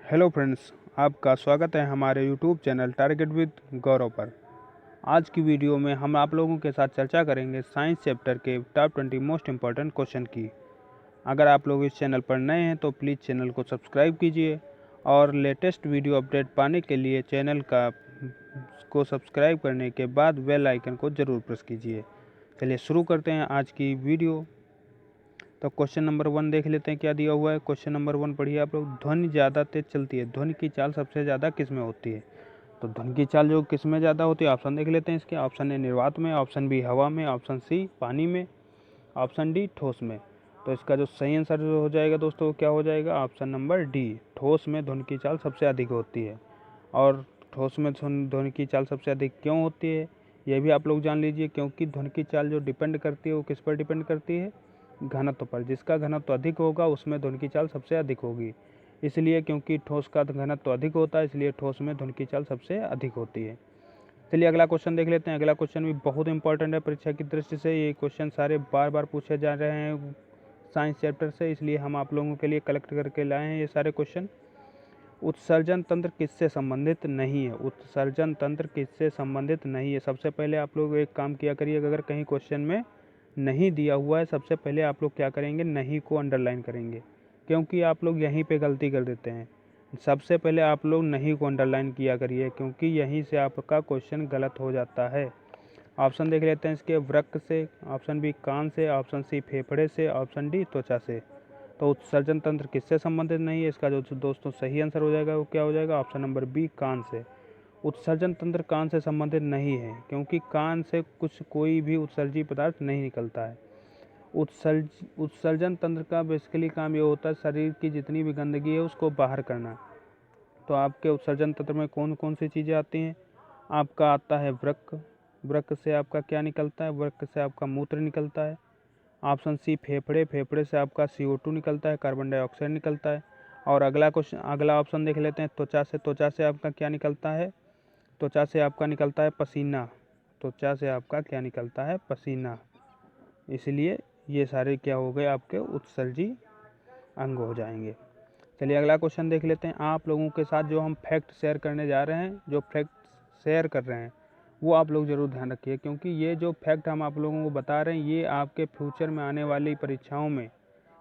Hello friends, आपका स्वागत है हमारे यूट्यूब चैनल टारगेट विद गौरव पर। आज की वीडियो में हम आप लोगों के साथ चर्चा करेंगे साइंस चैप्टर के टॉप 20 मोस्ट इम्पॉर्टेंट क्वेश्चन की। अगर आप लोग इस चैनल पर नए हैं तो प्लीज़ चैनल को सब्सक्राइब कीजिए और लेटेस्ट वीडियो अपडेट पाने के लिए चैनल को सब्सक्राइब करने के बाद बेल आइकन को ज़रूर प्रेस कीजिए। चलिए शुरू करते हैं आज की वीडियो। तो क्वेश्चन नंबर 1 देख लेते हैं क्या दिया हुआ है। क्वेश्चन नंबर 1 पढ़िए आप लोग। ध्वनि ज़्यादा तेज चलती है, ध्वनि की चाल सबसे ज़्यादा किस में होती है? तो ध्वनि की चाल जो किस में ज़्यादा होती है, ऑप्शन देख लेते हैं इसके। ऑप्शन ए निर्वात में, ऑप्शन बी हवा में, ऑप्शन सी पानी में, ऑप्शन डी ठोस में। तो इसका जो सही आंसर हो जाएगा दोस्तों क्या हो जाएगा? ऑप्शन नंबर डी, ठोस में ध्वनि की चाल सबसे अधिक होती है। और ठोस में ध्वनि की चाल सबसे अधिक क्यों होती है ये भी आप लोग जान लीजिए, क्योंकि ध्वनि की चाल जो डिपेंड करती है वो किस पर डिपेंड करती है? घनत्व पर। जिसका घनत्व अधिक होगा उसमें ध्वनि की चाल सबसे अधिक होगी। इसलिए क्योंकि ठोस का घनत्व अधिक होता है इसलिए ठोस में ध्वनि की चाल सबसे अधिक होती है। चलिए अगला क्वेश्चन देख लेते हैं। अगला क्वेश्चन भी बहुत इंपॉर्टेंट है परीक्षा की दृष्टि से। ये क्वेश्चन सारे बार बार पूछे जा रहे हैं साइंस चैप्टर से, इसलिए हम आप लोगों के लिए कलेक्ट करके लाए हैं ये सारे क्वेश्चन। उत्सर्जन तंत्र किससे संबंधित नहीं है? उत्सर्जन तंत्र किससे संबंधित नहीं है? सबसे पहले आप लोग एक काम किया करिए, अगर कहीं क्वेश्चन में नहीं दिया हुआ है सबसे पहले आप लोग क्या करेंगे? नहीं को अंडरलाइन करेंगे, क्योंकि आप लोग यहीं पे गलती कर देते हैं। सबसे पहले आप लोग नहीं को अंडरलाइन किया करिए, क्योंकि यहीं से आपका क्वेश्चन गलत हो जाता है। ऑप्शन देख लेते हैं इसके। वृक्क से, ऑप्शन बी कान से, ऑप्शन सी फेफड़े से, ऑप्शन डी त्वचा से। तो उत्सर्जन तंत्र किससे संबंधित नहीं है? इसका जो दोस्तों सही आंसर हो जाएगा वो क्या हो जाएगा? ऑप्शन नंबर बी कान से। उत्सर्जन तंत्र कान से संबंधित नहीं है, क्योंकि कान से कोई भी उत्सर्जी पदार्थ नहीं निकलता है। उत्सर्जन तंत्र का बेसिकली काम ये होता है शरीर की जितनी भी गंदगी है उसको बाहर करना। तो आपके उत्सर्जन तंत्र में कौन कौन सी चीज़ें आती हैं? आपका आता है वृक्क। वृक्क से आपका क्या निकलता है? वृक्क से आपका मूत्र निकलता है। ऑप्शन सी फेफड़े। फेफड़े से आपका CO2 निकलता है, कार्बन डाइऑक्साइड निकलता है। और अगला ऑप्शन देख लेते हैं त्वचा से। त्वचा से आपका क्या निकलता है? त्वचा से आपका निकलता है पसीना। त्वचा से आपका क्या निकलता है? पसीना। इसलिए ये सारे क्या हो गए? आपके उत्सर्जी अंग हो जाएंगे। चलिए अगला क्वेश्चन देख लेते हैं। आप लोगों के साथ जो हम फैक्ट शेयर करने जा रहे हैं, जो फैक्ट शेयर कर रहे हैं वो आप लोग ज़रूर ध्यान रखिए, क्योंकि ये जो फैक्ट हम आप लोगों को बता रहे हैं ये आपके फ्यूचर में आने वाली परीक्षाओं में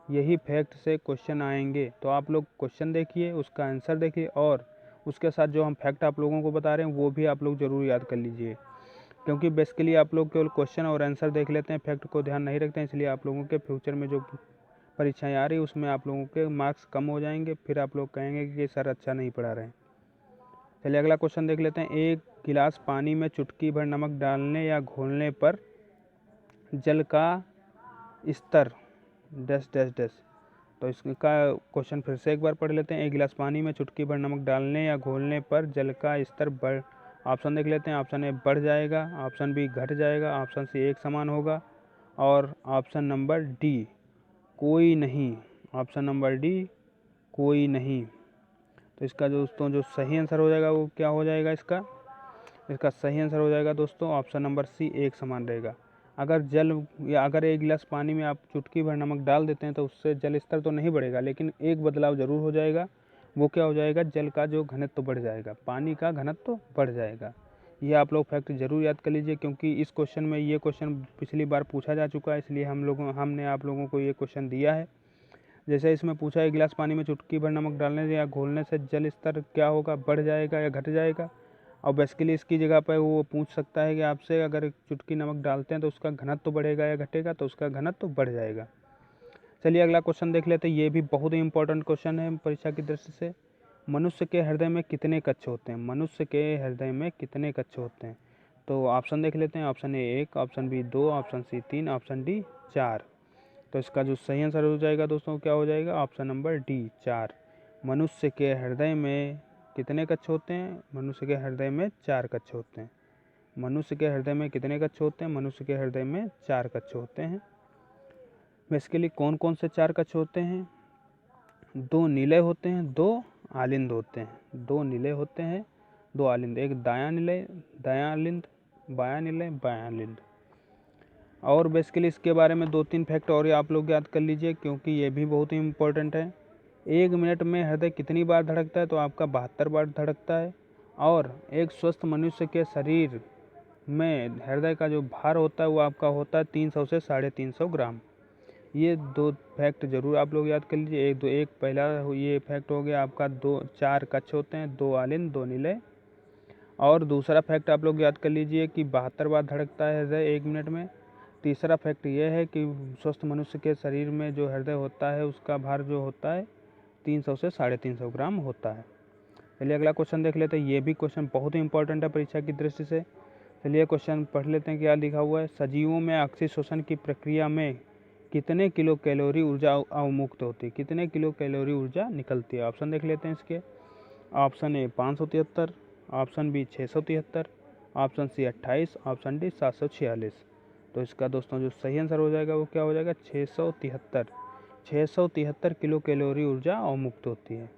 यही फैक्ट से क्वेश्चन आएंगे। तो आप लोग क्वेश्चन देखिए, उसका आंसर देखिए और उसके साथ जो हम फैक्ट आप लोगों को बता रहे हैं वो भी आप लोग ज़रूर याद कर लीजिए, क्योंकि बेसिकली आप लोग केवल क्वेश्चन और आंसर देख लेते हैं, फैक्ट को ध्यान नहीं रखते हैं। इसलिए आप लोगों के फ्यूचर में जो परीक्षाएं आ रही उसमें आप लोगों के मार्क्स कम हो जाएंगे, फिर आप लोग कहेंगे कि सर अच्छा नहीं पढ़ा रहे हैं। चलिए अगला क्वेश्चन देख लेते हैं। एक गिलास पानी में चुटकी भर नमक डालने या घोलने पर जल का स्तर डैश डैश डैश। तो इसका क्वेश्चन फिर से एक बार पढ़ लेते हैं। एक गिलास पानी में चुटकी भर नमक डालने या घोलने पर जल का स्तर बढ़, ऑप्शन देख लेते हैं। ऑप्शन ए बढ़ जाएगा, ऑप्शन बी घट जाएगा, ऑप्शन सी एक समान होगा और ऑप्शन नंबर डी कोई नहीं। ऑप्शन नंबर डी कोई नहीं। तो इसका दोस्तों जो सही आंसर हो जाएगा वो क्या हो जाएगा? इसका सही आंसर हो जाएगा दोस्तों ऑप्शन नंबर सी, एक समान रहेगा। अगर एक गिलास पानी में आप चुटकी भर नमक डाल देते हैं तो उससे जल स्तर तो नहीं बढ़ेगा, लेकिन एक बदलाव ज़रूर हो जाएगा। वो क्या हो जाएगा? जल का जो घनत्व बढ़ जाएगा, पानी का घनत्व बढ़ जाएगा। ये आप लोग फैक्ट जरूर याद कर लीजिए, क्योंकि इस क्वेश्चन में ये क्वेश्चन पिछली बार पूछा जा चुका है, इसलिए हमने आप लोगों को ये क्वेश्चन दिया है। जैसे इसमें पूछा है गिलास पानी में चुटकी भर नमक डालने से या घोलने से जल स्तर क्या होगा? बढ़ जाएगा या घट जाएगा? और बेसिकली इसकी जगह पर वो पूछ सकता है कि आपसे अगर चुटकी नमक डालते हैं तो उसका घनत्व तो बढ़ेगा या घटेगा? तो उसका घनत्व तो बढ़ जाएगा। चलिए अगला क्वेश्चन देख लेते हैं। ये भी बहुत ही इंपॉर्टेंट क्वेश्चन है परीक्षा की दृष्टि से। मनुष्य के हृदय में कितने कक्ष होते हैं? मनुष्य के हृदय में कितने कक्ष होते हैं? तो ऑप्शन देख लेते हैं। Option A 1, option B 2, option C 3, option D 4। तो इसका जो सही आंसर हो जाएगा दोस्तों क्या हो जाएगा? Option number D 4। मनुष्य के हृदय में कितने कक्ष होते हैं? मनुष्य के हृदय में 4 कक्ष होते हैं। मनुष्य के हृदय में कितने कक्ष होते हैं? मनुष्य के हृदय में 4 कक्ष होते हैं। बेसिकली कौन कौन से 4 कक्ष होते हैं? 2 नीले होते हैं, 2 आलिंद होते हैं। 2 नीले होते हैं, 2 आलिंद। एक दायां निलय, दायां आलिंद, बायां निलय, बायां आलिंद। और बेसिकली इसके बारे में 2-3 फैक्ट और आप लोग याद कर लीजिए, क्योंकि ये भी बहुत ही इम्पोर्टेंट है। 1 मिनट में हृदय कितनी बार धड़कता है? तो आपका 72 बार धड़कता है। और एक स्वस्थ मनुष्य के शरीर में हृदय का जो भार होता है वो आपका होता है 300 से 350 ग्राम। ये 2 फैक्ट ज़रूर आप लोग याद कर लीजिए। एक पहला ये फैक्ट हो गया आपका 4 कक्ष होते हैं, 2 आलिंद 2 निलय। और दूसरा फैक्ट आप लोग याद कर लीजिए कि 72 बार धड़कता है हृदय 1 मिनट में। तीसरा फैक्ट ये है कि स्वस्थ मनुष्य के शरीर में जो हृदय होता है उसका भार जो होता है 300 से 350 ग्राम होता है। चलिए अगला क्वेश्चन देख लेते हैं। ये भी क्वेश्चन बहुत ही इंपॉर्टेंट है परीक्षा की दृष्टि से। चलिए क्वेश्चन पढ़ लेते हैं क्या लिखा हुआ है। सजीवों में ऑक्सीशोषण की प्रक्रिया में कितने किलो कैलोरी ऊर्जा अवमुक्त होती है? कितने किलो कैलोरी ऊर्जा निकलती है? ऑप्शन देख लेते हैं इसके। Option A 573, option B 673, option C 28, option D 746। तो इसका दोस्तों जो सही आंसर हो जाएगा वो क्या हो जाएगा? 673। 673 किलो कैलोरी ऊर्जा अवमुक्त होती है।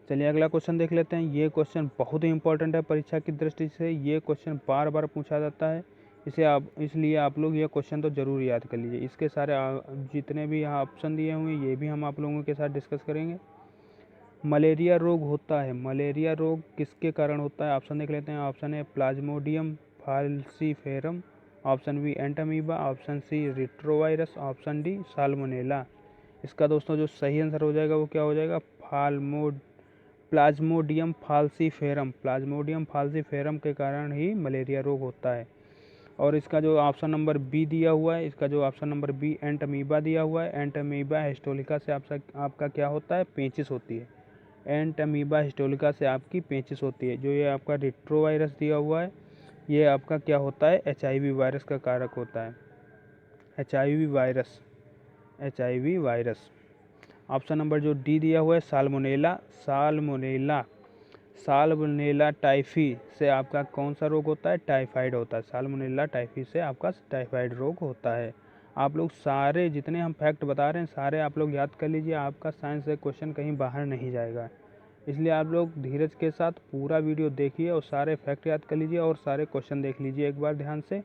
चलिए अगला क्वेश्चन देख लेते हैं। ये क्वेश्चन बहुत ही इंपॉर्टेंट है परीक्षा की दृष्टि से। ये क्वेश्चन बार बार पूछा जाता है, इसलिए आप लोग ये क्वेश्चन तो ज़रूर याद कर लीजिए। इसके सारे जितने भी यहाँ ऑप्शन दिए हुए हैं ये भी हम आप लोगों के साथ डिस्कस करेंगे। मलेरिया रोग होता है, मलेरिया रोग किसके कारण होता है? ऑप्शन देख लेते हैं। Option A plasmodium falciparum, option B entamoeba, option C retrovirus, option D salmonella. इसका दोस्तों जो सही आंसर हो जाएगा वो क्या हो जाएगा? Plasmodium falciparum. प्लाज्मोडियम फाल्सीफेरम के कारण ही मलेरिया रोग होता है। और इसका जो ऑप्शन नंबर बी दिया हुआ है, इसका जो ऑप्शन नंबर बी एंटामीबा दिया हुआ है, एंटामीबा हिस्टोलिका से आपका क्या होता है? पेचिश होती है। एंटामीबा हिस्टोलिका से आपकी पेचिश होती है। जो ये आपका रेट्रोवायरस दिया हुआ है ये आपका क्या होता है? HIV वायरस का कारक होता है। HIV virus, HIV virus. Option number जो डी दिया हुआ है साल्मोनेला, साल्मोनेला, साल्मोनेला टाइफी से आपका कौन सा रोग होता है? टाइफाइड होता है। साल्मोनेला टाइफी से आपका टाइफाइड रोग होता है। आप लोग सारे जितने हम फैक्ट बता रहे हैं सारे आप लोग याद कर लीजिए। आपका साइंस से क्वेश्चन कहीं बाहर नहीं जाएगा, इसलिए आप लोग धीरज के साथ पूरा वीडियो देखिए और सारे फैक्ट याद कर लीजिए और सारे क्वेश्चन देख लीजिए एक बार ध्यान से।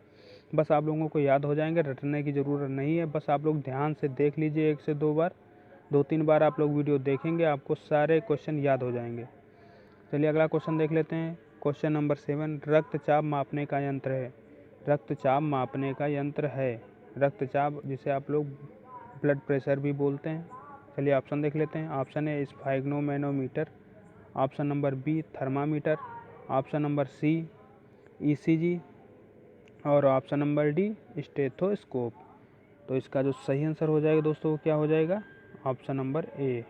बस आप लोगों को याद हो जाएंगे, रटने की ज़रूरत नहीं है। बस आप लोग ध्यान से देख लीजिए 1 से 2 बार, 2-3 बार आप लोग वीडियो देखेंगे आपको सारे क्वेश्चन याद हो जाएंगे। चलिए अगला क्वेश्चन देख लेते हैं। क्वेश्चन नंबर 7 रक्तचाप मापने का यंत्र है। रक्तचाप मापने का यंत्र है। रक्तचाप जिसे आप लोग ब्लड प्रेशर भी बोलते हैं। चलिए ऑप्शन देख लेते हैं। Option A sphygmomanometer, option number B thermometer, option number C ECG और ऑप्शन नंबर डी स्टेथोस्कोप। तो इसका जो सही आंसर हो जाएगा दोस्तों वो क्या हो जाएगा? ऑप्शन नंबर ए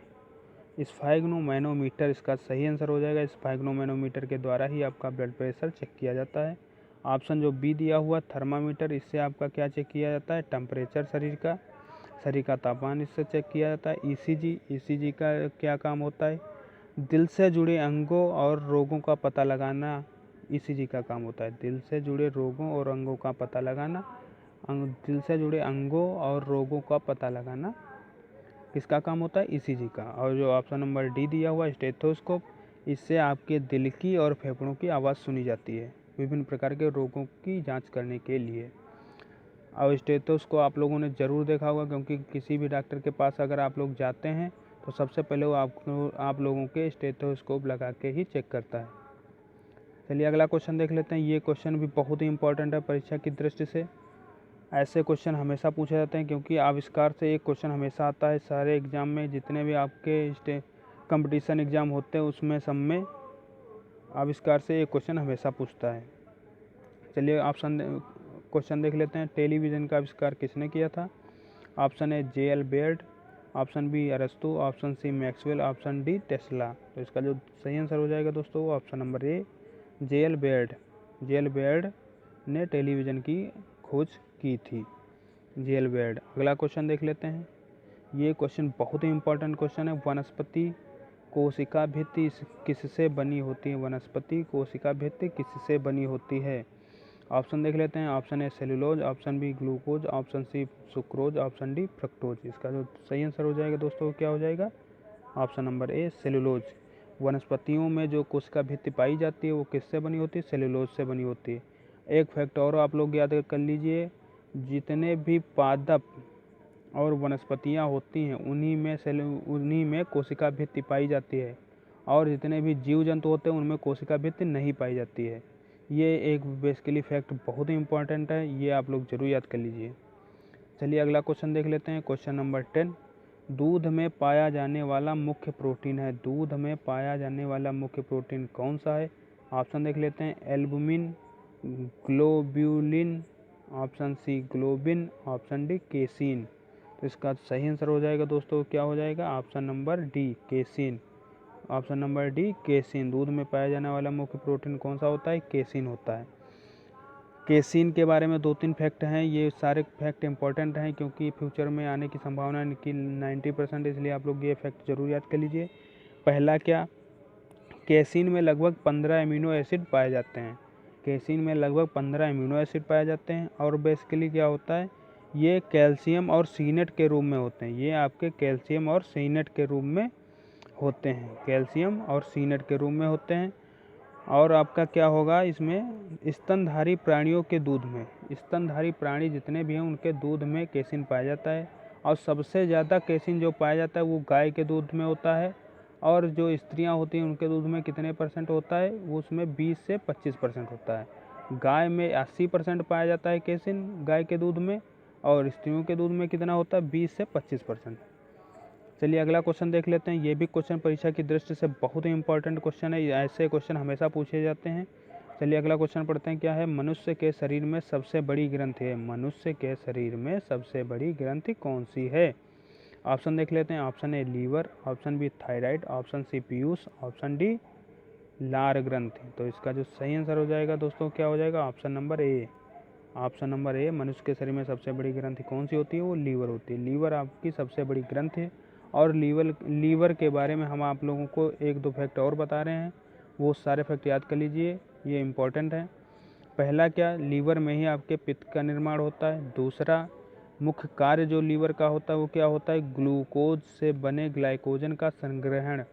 स्फाइग्नोमैनोमीटर इसका सही आंसर हो जाएगा। स्फाइग्नोमैनोमीटर के द्वारा ही आपका ब्लड प्रेशर चेक किया जाता है। ऑप्शन जो बी दिया हुआ थर्मामीटर, इससे आपका क्या चेक किया जाता है? टेम्परेचर शरीर का तापमान इससे चेक किया जाता है। ECG का क्या काम होता है? दिल से जुड़े अंगों और रोगों का पता लगाना ECG का काम होता है। दिल से जुड़े रोगों और अंगों का पता लगाना, दिल से जुड़े अंगों और रोगों का पता लगाना किसका काम होता है? ECG का। और जो ऑप्शन नंबर डी दिया हुआ स्टेथोस्कोप, इससे आपके दिल की और फेफड़ों की आवाज़ सुनी जाती है विभिन्न प्रकार के रोगों की जांच करने के लिए। और स्टेथोस्कोप आप लोगों ने ज़रूर देखा होगा, क्योंकि किसी भी डॉक्टर के पास अगर आप लोग जाते हैं तो सबसे पहले वो आप लोगों के स्टेथोस्कोप लगा के ही चेक करता है। चलिए अगला क्वेश्चन देख लेते हैं। ये क्वेश्चन भी बहुत ही इंपॉर्टेंट है परीक्षा की दृष्टि से। ऐसे क्वेश्चन हमेशा पूछे जाते हैं क्योंकि आविष्कार से एक क्वेश्चन हमेशा आता है सारे एग्ज़ाम में। जितने भी आपके कंपटीशन एग्ज़ाम होते हैं उसमें सब में आविष्कार से एक क्वेश्चन हमेशा पूछता है। चलिए क्वेश्चन देख लेते हैं। टेलीविज़न का आविष्कार किसने किया था? Option A J.L. Baird, option B अरस्तु, option C Maxwell, option D Tesla. तो इसका जो सही आंसर हो जाएगा दोस्तों वो option number A J.L. Baird. J.L. Baird ने टेलीविज़न की खोज की थी। J.L. बेयर्ड। अगला क्वेश्चन देख लेते हैं। ये क्वेश्चन बहुत ही इंपॉर्टेंट क्वेश्चन है। वनस्पति कोशिका भित्ति किससे बनी होती है? वनस्पति कोशिका भित्ति किससे बनी होती है? ऑप्शन देख लेते हैं। Option A cellulose, option B glucose, option C sucrose, option D fructose. इसका जो सही आंसर हो जाएगा दोस्तों क्या हो जाएगा? ऑप्शन नंबर ए सेलुलोज। वनस्पतियों में जो कोशिका भित्ति पाई जाती है वो किससे बनी होती है? सेलुलोज से बनी होती है। एक फैक्ट और आप लोग याद कर लीजिए, जितने भी पादप और वनस्पतियाँ होती हैं उन्हीं में कोशिका भित्ति पाई जाती है, और जितने भी जीव जंतु होते हैं उनमें कोशिका भित्ति नहीं पाई जाती है। ये एक बेसिकली फैक्ट बहुत ही इंपॉर्टेंट है, ये आप लोग जरूर याद कर लीजिए। चलिए अगला क्वेश्चन देख लेते हैं। क्वेश्चन नंबर 10, दूध में पाया जाने वाला मुख्य प्रोटीन है। दूध में पाया जाने वाला मुख्य प्रोटीन कौन सा है? ऑप्शन देख लेते हैं। Albumin, globulin, option C globin, option D casein. तो इसका सही आंसर हो जाएगा दोस्तों, क्या हो जाएगा? Option number D casein. Option number D casein. दूध में पाया जाने वाला मुख्य प्रोटीन कौन सा होता है? केसिन होता है। केसिन के बारे में 2-3 फैक्ट हैं, ये सारे फैक्ट इंपॉर्टेंट हैं क्योंकि फ्यूचर में आने की संभावना की 90%, इसलिए आप लोग ये फैक्ट जरूर याद कर लीजिए। पहला क्या, केसिन में लगभग 15 अमीनो एसिड पाए जाते हैं। केसिन में लगभग 15 अमीनो एसिड पाए जाते हैं, और बेसिकली क्या होता है, ये कैल्शियम और सीनेट के रूप में होते हैं। ये आपके कैल्शियम और सीनेट के रूप में होते हैं, कैल्शियम और सीनेट के रूप में होते हैं। और आपका क्या होगा, इसमें स्तनधारी प्राणियों के दूध में, स्तनधारी प्राणी जितने भी हैं उनके दूध में केसिन पाया जाता है, और सबसे ज़्यादा केसिन जो पाया जाता है वो गाय के दूध में होता है। और जो स्त्रियां होती हैं उनके दूध में कितने % होता है? वो उसमें 20 से 25% होता है। गाय में 80% पाया जाता है केसिन गाय के दूध में, और स्त्रियों के दूध में कितना होता है? 20 से 25%। चलिए अगला क्वेश्चन देख लेते हैं। ये भी क्वेश्चन परीक्षा की दृष्टि से बहुत ही इंपॉर्टेंट क्वेश्चन है, ऐसे क्वेश्चन हमेशा पूछे जाते हैं। चलिए अगला क्वेश्चन पढ़ते हैं। क्या है? मनुष्य के शरीर में सबसे बड़ी ग्रंथि है। मनुष्य के शरीर में सबसे बड़ी ग्रंथि कौन सी है? ऑप्शन देख लेते हैं। Option A liver, option B thyroid, option C पीयूष, ऑप्शन डी लार ग्रंथि। तो इसका जो सही आंसर हो जाएगा दोस्तों, क्या हो जाएगा? ऑप्शन नंबर ए। ऑप्शन नंबर ए, मनुष्य के शरीर में सबसे बड़ी ग्रंथि कौन सी होती है? वो लीवर होती है। लीवर आपकी सबसे बड़ी ग्रंथि है। और लीवर के बारे में हम आप लोगों को 1-2 फैक्ट और बता रहे हैं, वो सारे फैक्ट याद कर लीजिए, ये इम्पोर्टेंट है। पहला क्या, लीवर में ही आपके पित्त का निर्माण होता है। दूसरा, मुख्य कार्य जो लीवर का होता है वो क्या होता है? ग्लूकोज से बने ग्लाइकोजन का संग्रहण।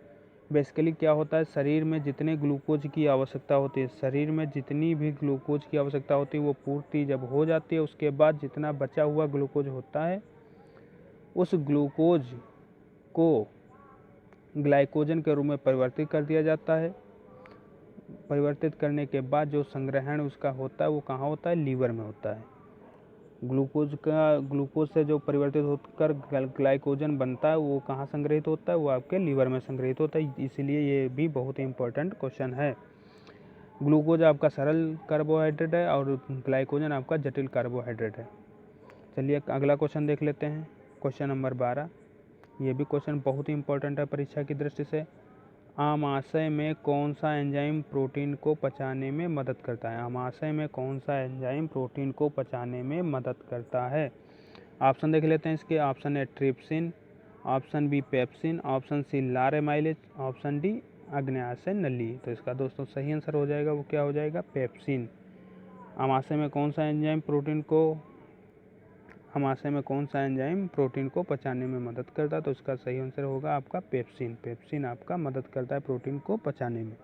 बेसिकली क्या होता है, शरीर में जितने ग्लूकोज की आवश्यकता होती है, शरीर में जितनी भी ग्लूकोज की आवश्यकता होती है वो पूर्ति जब हो जाती है, उसके बाद जितना बचा हुआ ग्लूकोज होता है उस ग्लूकोज को ग्लाइकोजन के रूप में परिवर्तित कर दिया जाता है। परिवर्तित करने के बाद जो संग्रहण उसका होता है वो कहाँ होता है? लीवर में होता है। ग्लूकोज से जो परिवर्तित होकर ग्लाइकोजन बनता है वो कहाँ संग्रहित होता है? वो आपके लीवर में संग्रहित होता है। इसीलिए ये भी बहुत ही इंपॉर्टेंट क्वेश्चन है। ग्लूकोज आपका सरल कार्बोहाइड्रेट है और ग्लाइकोजन आपका जटिल कार्बोहाइड्रेट है। चलिए अगला क्वेश्चन देख लेते हैं। क्वेश्चन नंबर 12, ये भी क्वेश्चन बहुत ही इंपॉर्टेंट है परीक्षा की दृष्टि से। आमाशय में कौन सा एंजाइम प्रोटीन को पचाने में मदद करता है? आमाशय में कौन सा एंजाइम प्रोटीन को पचाने में मदद करता है? ऑप्शन देख लेते हैं इसके। Option A trypsin, option B pepsin, option C लारेमाइलेज, ऑप्शन डी अग्न्याशय नली। तो इसका दोस्तों सही आंसर हो जाएगा, वो क्या हो जाएगा? पेप्सिन। आमाशय में कौन सा एंजाइम प्रोटीन को पचाने में मदद करता है? तो इसका सही आंसर होगा आपका पेप्सिन। पेप्सिन आपका मदद करता है प्रोटीन को पचाने में।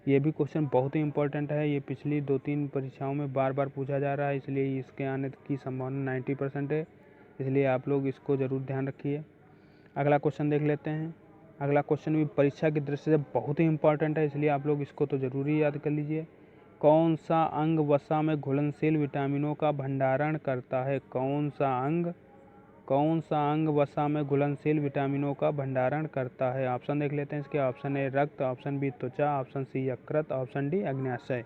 ये भी क्वेश्चन बहुत ही इंपॉर्टेंट है, ये पिछली 2-3 परीक्षाओं में बार बार पूछा जा रहा है, इसलिए इसके आने की संभावना 90% है, इसलिए आप लोग इसको ज़रूर ध्यान रखिए। अगला क्वेश्चन देख लेते हैं। अगला क्वेश्चन भी परीक्षा की दृष्टि से बहुत ही इंपॉर्टेंट है, इसलिए आप लोग इसको तो ज़रूरी याद कर लीजिए। कौन सा अंग वसा में घुलनशील विटामिनों का भंडारण करता है? कौन सा अंग वसा में घुलनशील विटामिनों का भंडारण करता है? ऑप्शन देख लेते हैं इसके। ऑप्शन ए रक्त, ऑप्शन बी त्वचा, ऑप्शन सी यकृत, ऑप्शन डी अग्न्याशय।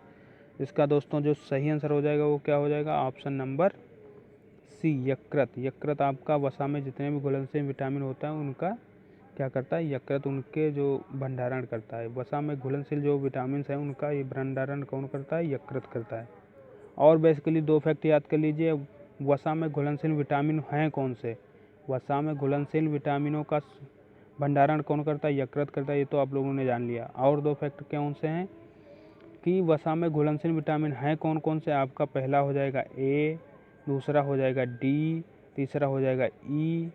इसका दोस्तों जो सही आंसर हो जाएगा वो क्या हो जाएगा? ऑप्शन नंबर सी यकृत। यकृत आपका वसा में जितने भी घुलनशील विटामिन होता है उनका क्या करता है? यकृत उनके जो भंडारण करता है। वसा में घुलनशील जो विटामिन है उनका ये भंडारण कौन करता है? यकृत करता है। और बेसिकली 2 फैक्ट याद कर लीजिए। वसा में घुलनशील विटामिन हैं कौन से? वसा में घुलनशील विटामिनों का भंडारण कौन करता है? यकृत करता है, ये तो आप लोगों ने जान लिया। और 2 फैक्ट कौन से हैं कि वसा में घुलनशील विटामिन हैं कौन कौन से? आपका पहला हो जाएगा ए, दूसरा हो जाएगा डी, तीसरा हो जाएगा ई,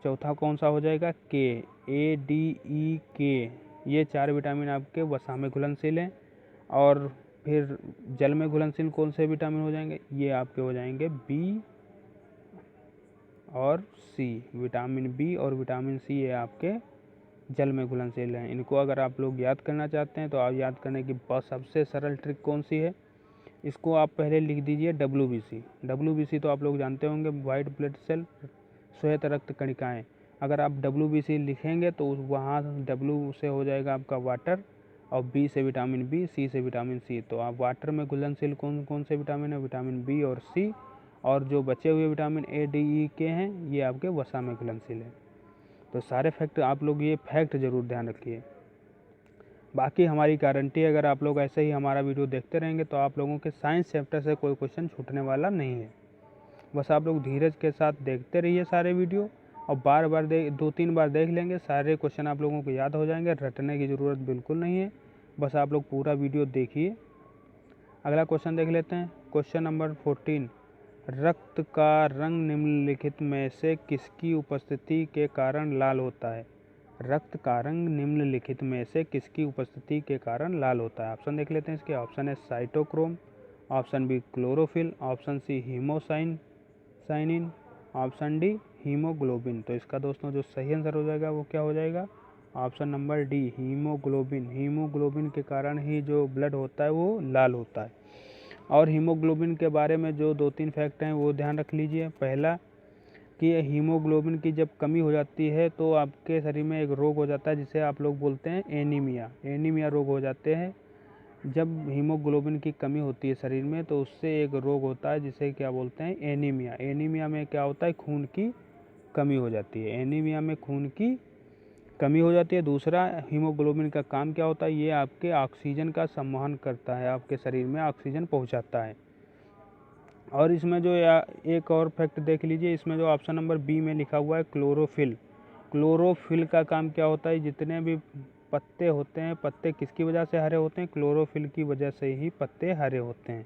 चौथा कौन सा हो जाएगा? के। ए, डी, ई, के, ये 4 विटामिन आपके वसा में घुलनशील हैं। और फिर जल में घुलनशील कौन से विटामिन हो जाएंगे? ये आपके हो जाएंगे बी और सी। विटामिन बी और विटामिन सी ये आपके जल में घुलनशील हैं। इनको अगर आप लोग याद करना चाहते हैं तो आप याद करने की बहुत सबसे सरल ट्रिक कौन सी है, इसको आप पहले लिख दीजिए WBC। WBC तो आप लोग जानते होंगे, वाइट ब्लड सेल, श्वेत रक्त कणिकाएँ। अगर आप WBC लिखेंगे तो वहाँ W से हो जाएगा आपका वाटर, और बी से विटामिन बी, सी से विटामिन सी। तो आप वाटर में घुलनशील कौन कौन से विटामिन है, विटामिन बी और सी, और जो बचे हुए विटामिन ए डी ई के हैं ये आपके वसा में घुलनशील है। तो सारे फैक्ट आप लोग ये फैक्ट ज़रूर ध्यान रखिए। बाकी हमारी गारंटी, अगर आप लोग ऐसे ही हमारा वीडियो देखते रहेंगे तो आप लोगों के साइंस चैप्टर से कोई क्वेश्चन छूटने वाला नहीं है। बस आप लोग धीरज के साथ देखते रहिए सारे वीडियो, और बार बार 2-3 बार देख लेंगे, सारे क्वेश्चन आप लोगों को याद हो जाएंगे। रटने की ज़रूरत बिल्कुल नहीं है, बस आप लोग पूरा वीडियो देखिए। अगला क्वेश्चन देख लेते हैं। क्वेश्चन नंबर 14, रक्त का रंग निम्नलिखित में से किसकी उपस्थिति के कारण लाल होता है। रक्त का रंग निम्नलिखित में से किसकी उपस्थिति के कारण लाल होता है। ऑप्शन देख लेते हैं इसके। ऑप्शन है cytochrome, option B chlorophyll, option C cyanin, option D haemoglobin. तो इसका दोस्तों जो सही आंसर हो जाएगा वो क्या हो जाएगा, option number D haemoglobin. Haemoglobin के कारण ही जो ब्लड होता है वो लाल होता है। और हीमोग्लोबिन के बारे में जो 2-3 फैक्ट हैं वो ध्यान रख लीजिए। पहला कि हीमोग्लोबिन की जब कमी हो जाती है तो आपके शरीर में एक रोग हो जाता है जिसे आप लोग बोलते हैं एनीमिया। एनीमिया रोग हो जाते हैं जब हीमोग्लोबिन की कमी होती है शरीर में, तो उससे एक रोग होता है जिसे क्या बोलते हैं, एनीमिया। एनीमिया में क्या होता है, खून की कमी हो जाती है। एनीमिया में खून की कमी हो जाती है। दूसरा, हीमोग्लोबिन का काम क्या होता है, ये आपके ऑक्सीजन का संवहन करता है, आपके शरीर में ऑक्सीजन पहुंचाता है। और इसमें जो एक और फैक्ट देख लीजिए, इसमें जो ऑप्शन नंबर बी में लिखा हुआ है क्लोरोफिल। क्लोरोफिल का काम क्या होता है, जितने भी पत्ते होते हैं, पत्ते किसकी वजह से हरे होते हैं, क्लोरोफिल की वजह से ही पत्ते हरे होते हैं।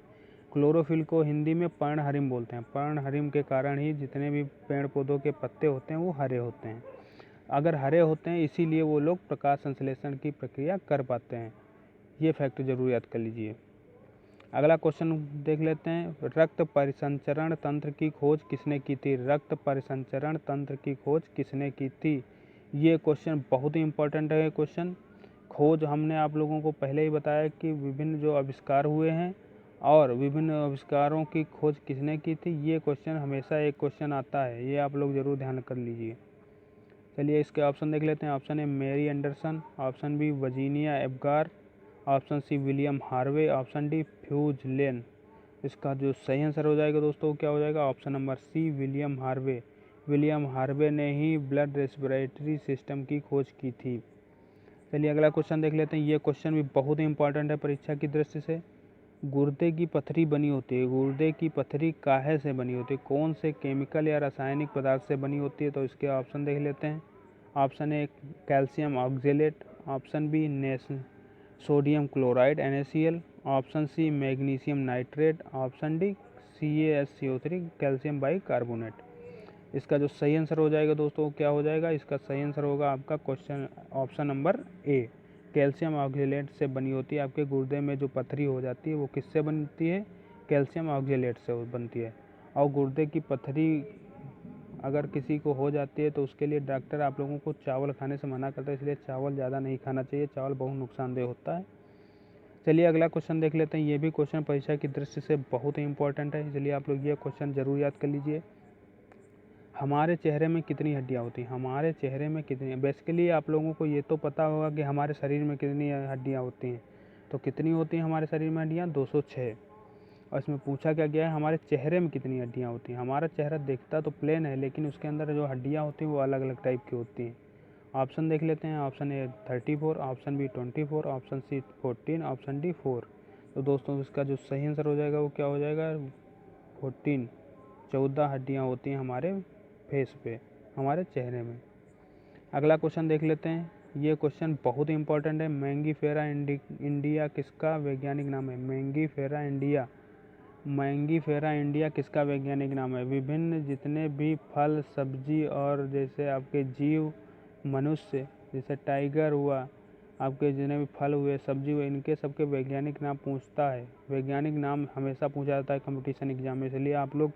क्लोरोफिल को हिंदी में पर्णहरिम बोलते हैं। पर्णहरिम के कारण ही जितने भी पेड़ पौधों के पत्ते होते हैं वो हरे होते हैं। अगर हरे होते हैं इसीलिए वो लोग प्रकाश संश्लेषण की प्रक्रिया कर पाते हैं। ये फैक्ट जरूर याद कर लीजिए। अगला क्वेश्चन देख लेते हैं। रक्त परिसंचरण तंत्र की खोज किसने की थी। रक्त परिसंचरण तंत्र की खोज किसने की थी। ये क्वेश्चन बहुत ही इंपॉर्टेंट है। क्वेश्चन खोज हमने आप लोगों को पहले ही बताया कि विभिन्न जो आविष्कार हुए हैं और विभिन्न आविष्कारों की खोज किसने की थी। ये क्वेश्चन हमेशा एक क्वेश्चन आता है, ये आप लोग ज़रूर ध्यान कर लीजिए। चलिए इसके ऑप्शन देख लेते हैं। Option A Mary Anderson, option B Virginia Apgar, option C William Harvey, option D फ्यूज लेन। इसका जो सही आंसर हो जाएगा दोस्तों क्या हो जाएगा, option number C William Harvey. William Harvey ने ही ब्लड रेस्पिरेटरी सिस्टम की खोज की थी। चलिए अगला क्वेश्चन देख लेते हैं। ये क्वेश्चन भी बहुत ही इंपॉर्टेंट है परीक्षा की दृष्टि से। गुर्दे की पथरी बनी होती है, गुर्दे की पथरी काहे से बनी होती है, कौन से केमिकल या रासायनिक पदार्थ से बनी होती है। तो इसके ऑप्शन देख लेते हैं। Option A calcium oxalate, option B sodium chloride NaCl, option C magnesium nitrate, option D CaSCO3 calcium bicarbonate. इसका जो सही आंसर हो जाएगा दोस्तों क्या हो जाएगा, इसका सही आंसर होगा आपका क्वेश्चन ऑप्शन नंबर ए कैल्शियम ऑक्जेलेट से बनी होती है। आपके गुर्दे में जो पथरी हो जाती है वो किससे बनती है, कैल्शियम ऑक्जेलेट से बनती है। और गुर्दे की पथरी अगर किसी को हो जाती है तो उसके लिए डॉक्टर आप लोगों को चावल खाने से मना करता है, इसलिए चावल ज़्यादा नहीं खाना चाहिए, चावल बहुत नुकसानदेह होता है। चलिए अगला क्वेश्चन देख लेते हैं। ये भी क्वेश्चन परीक्षा की दृष्टि से बहुत ही इंपॉर्टेंट है, इसलिए आप लोग ये क्वेश्चन ज़रूर याद कर लीजिए। हमारे चेहरे में कितनी हड्डियाँ होती हैं, हमारे चेहरे में कितनी, बेसिकली आप लोगों को ये तो पता होगा कि हमारे शरीर में कितनी हड्डियाँ होती हैं। तो कितनी होती हैं हमारे शरीर में हड्डियाँ, 206। और इसमें पूछा क्या गया है, हमारे चेहरे में कितनी हड्डियाँ होती हैं। हमारा चेहरा दिखता तो प्लेन है, लेकिन उसके अंदर जो हड्डियाँ होती हैं वो अलग अलग टाइप की होती हैं। ऑप्शन देख लेते हैं। Option A 34, option B 24, option C 14, option D 4। तो दोस्तों इसका जो सही आंसर हो जाएगा वो क्या हो जाएगा, 14। 14 हड्डियाँ होती हैं हमारे फेस पे, हमारे चेहरे में। अगला क्वेश्चन देख लेते हैं। ये क्वेश्चन बहुत ही इंपॉर्टेंट है। मैंगीफेरा इंडिया किसका वैज्ञानिक नाम है। मैंगीफेरा इंडिया किसका वैज्ञानिक नाम है। विभिन्न जितने भी फल सब्जी और जैसे आपके जीव मनुष्य, जैसे टाइगर हुआ, आपके जितने भी फल हुए सब्जी हुए, इनके सबके वैज्ञानिक नाम पूछता है। वैज्ञानिक नाम हमेशा पूछा जाता है कंपटीशन एग्जाम में, इसलिए आप लोग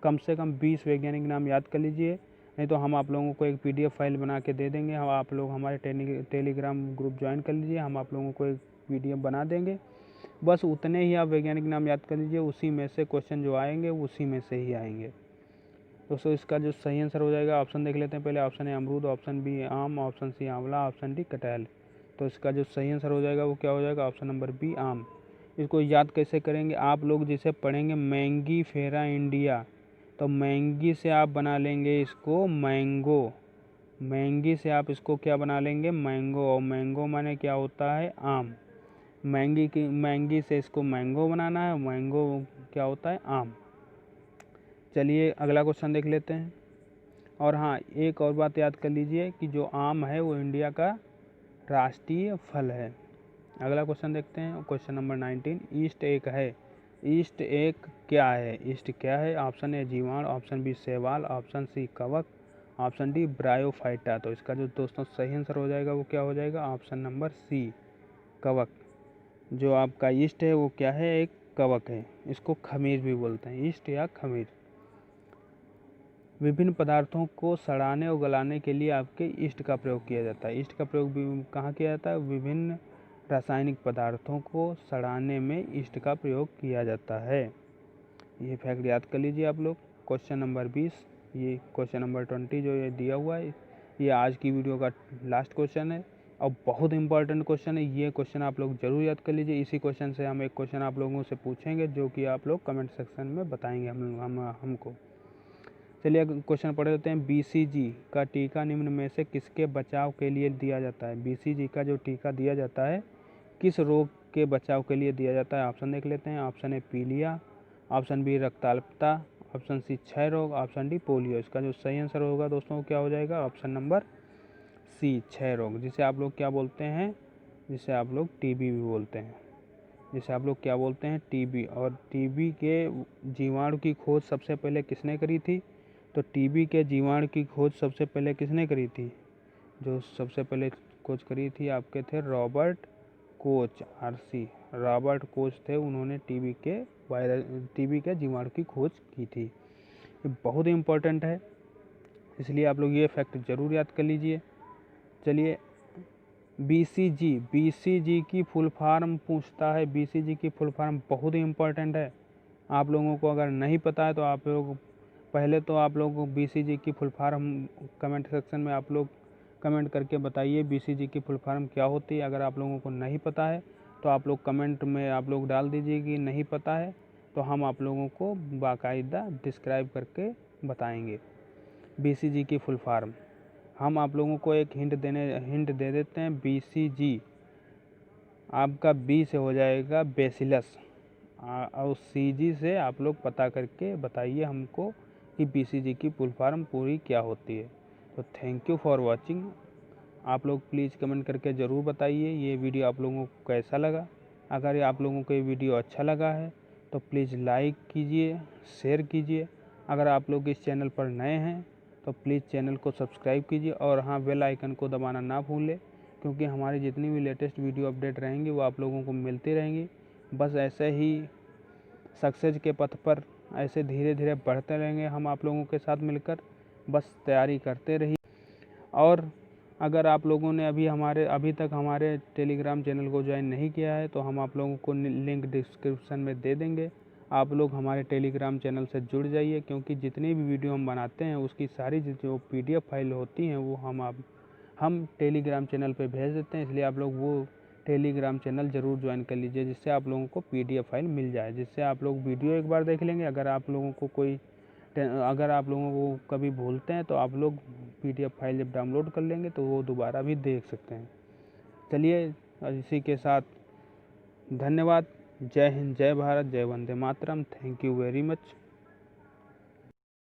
कम से कम 20 वैज्ञानिक नाम याद कर लीजिए, नहीं तो हम आप लोगों को एक PDF फाइल बना के दे देंगे। हम आप लोग हमारे टेलीग्राम ग्रुप ज्वाइन कर लीजिए, हम आप लोगों को एक PDF बना देंगे। बस उतने ही आप वैज्ञानिक नाम याद कर लीजिए, उसी में से क्वेश्चन जो आएंगे उसी में से ही आएंगे। दोस्तों इसका जो सही आंसर हो जाएगा, ऑप्शन देख लेते हैं पहले। ऑप्शन ए अमरूद, ऑप्शन बी आम, ऑप्शन सी आंवला, ऑप्शन डी कटहल। तो इसका जो सही आंसर हो जाएगा वो क्या हो जाएगा, ऑप्शन नंबर बी आम। इसको याद कैसे करेंगे, आप लोग जिसे पढ़ेंगे मैंगी फेरा इंडिया, तो मैंगी से आप बना लेंगे इसको मैंगो। मैंगी से आप इसको क्या बना लेंगे, मैंगो। और मैंगो माने क्या होता है, आम। मैंगी से इसको मैंगो बनाना है, मैंगो क्या होता है, आम। चलिए अगला क्वेश्चन देख लेते हैं। और हाँ, एक और बात याद कर लीजिए कि जो आम है वो इंडिया का राष्ट्रीय फल है। अगला क्वेश्चन देखते हैं, क्वेश्चन नंबर 19। ईस्ट एक है, ईस्ट एक क्या है, ईस्ट क्या है। ऑप्शन ए जीवाणु, ऑप्शन बी शैवाल, ऑप्शन सी कवक, ऑप्शन डी ब्रायोफाइटा। तो इसका जो दोस्तों सही आंसर हो जाएगा वो क्या हो जाएगा, ऑप्शन नंबर सी कवक। जो आपका ईस्ट है वो क्या है, एक कवक है। इसको खमीर भी बोलते हैं, ईस्ट या खमीर। विभिन्न पदार्थों को सड़ाने और गलाने के लिए आपके ईस्ट का प्रयोग किया जाता है। ईस्ट का प्रयोग भी कहाँ किया जाता है, विभिन्न रासायनिक पदार्थों को सड़ाने में ईस्ट का प्रयोग किया जाता है। ये फैक्ट याद कर लीजिए आप लोग। क्वेश्चन नंबर 20, ये क्वेश्चन नंबर 20 जो ये दिया हुआ है, ये आज की वीडियो का लास्ट क्वेश्चन है और बहुत इंपॉर्टेंट क्वेश्चन है। ये क्वेश्चन आप लोग जरूर याद कर लीजिए। इसी क्वेश्चन से हम एक क्वेश्चन आप लोगों से पूछेंगे जो कि आप लोग कमेंट सेक्शन में बताएंगे हमको। चलिए क्वेश्चन पढ़ लेते हैं। BCG का टीका निम्न में से किसके बचाव के लिए दिया जाता है। BCG का जो टीका दिया जाता है किस रोग के बचाव के लिए दिया जाता है। ऑप्शन देख लेते हैं। ऑप्शन ए पीलिया, ऑप्शन बी रक्ताल्पता, ऑप्शन सी क्षय रोग, ऑप्शन डी पोलियो। इसका जो सही आंसर होगा दोस्तों क्या हो जाएगा, ऑप्शन नंबर सी क्षय रोग, जिसे आप लोग क्या बोलते हैं, जिसे आप लोग TB भी बोलते हैं, जिसे आप लोग क्या बोलते हैं, TB। और TB के जीवाणु की खोज सबसे पहले किसने करी थी, तो TB के जीवाणु की खोज सबसे पहले किसने करी थी, जो सबसे पहले खोज करी थी आपके थे Robert Koch, RC Robert Koch थे। उन्होंने TB के जीवाणु की खोज की थी। ये बहुत इंपॉर्टेंट है, इसलिए आप लोग ये फैक्ट ज़रूर याद कर लीजिए। चलिए BCG की फुल फॉर्म पूछता है। BCG की फुल फॉर्म बहुत ही इंपॉर्टेंट है। आप लोगों को अगर नहीं पता है तो आप लोग पहले तो आप लोग BCG की फुल फॉर्म कमेंट सेक्शन में आप लोग कमेंट करके बताइए BCG की फुल फॉर्म क्या होती है। अगर आप लोगों को नहीं पता है तो आप लोग कमेंट में आप लोग डाल दीजिए कि नहीं पता है, तो हम आप लोगों को बाकायदा डिस्क्राइब करके बताएंगे BCG की फुल फॉर्म। हम आप लोगों को एक हिंट दे देते हैं। BCG आपका B से हो जाएगा बेसिलस, और CG से आप लोग पता करके बताइए हमको कि BCG की फुल फॉर्म पूरी क्या होती है। तो थैंक यू फॉर वॉचिंग। आप लोग प्लीज़ कमेंट करके ज़रूर बताइए ये वीडियो आप लोगों को कैसा लगा। अगर आप लोगों को ये वीडियो अच्छा लगा है तो प्लीज़ लाइक कीजिए, शेयर कीजिए। अगर आप लोग इस चैनल पर नए हैं तो प्लीज़ चैनल को सब्सक्राइब कीजिए और हाँ, बेल आइकन को दबाना ना भूलें, क्योंकि हमारी जितनी भी लेटेस्ट वीडियो अपडेट रहेंगी वो आप लोगों को मिलती रहेंगी। बस ऐसे ही सक्सेस के पथ पर ऐसे धीरे धीरे बढ़ते रहेंगे हम आप लोगों के साथ मिलकर। बस तैयारी करते रहिए। और अगर आप लोगों ने अभी तक हमारे टेलीग्राम चैनल को ज्वाइन नहीं किया है तो हम आप लोगों को लिंक डिस्क्रिप्शन में दे देंगे। आप लोग हमारे टेलीग्राम चैनल से जुड़ जाइए, क्योंकि जितनी भी वीडियो हम बनाते हैं उसकी सारी जो PDF फाइल होती हैं वो हम टेलीग्राम चैनल पे भेज देते हैं। इसलिए आप लोग वो टेलीग्राम चैनल ज़रूर ज्वाइन कर लीजिए, जिससे आप लोगों को PDF फाइल मिल जाए, जिससे आप लोग वीडियो एक बार देख लेंगे। अगर आप लोगों को कभी भूलते हैं तो आप लोग PDF फाइल जब डाउनलोड कर लेंगे तो वो दोबारा भी देख सकते हैं। चलिए इसी के साथ धन्यवाद। जय हिंद, जय भारत, जय Vande Mataram. Thank you very much.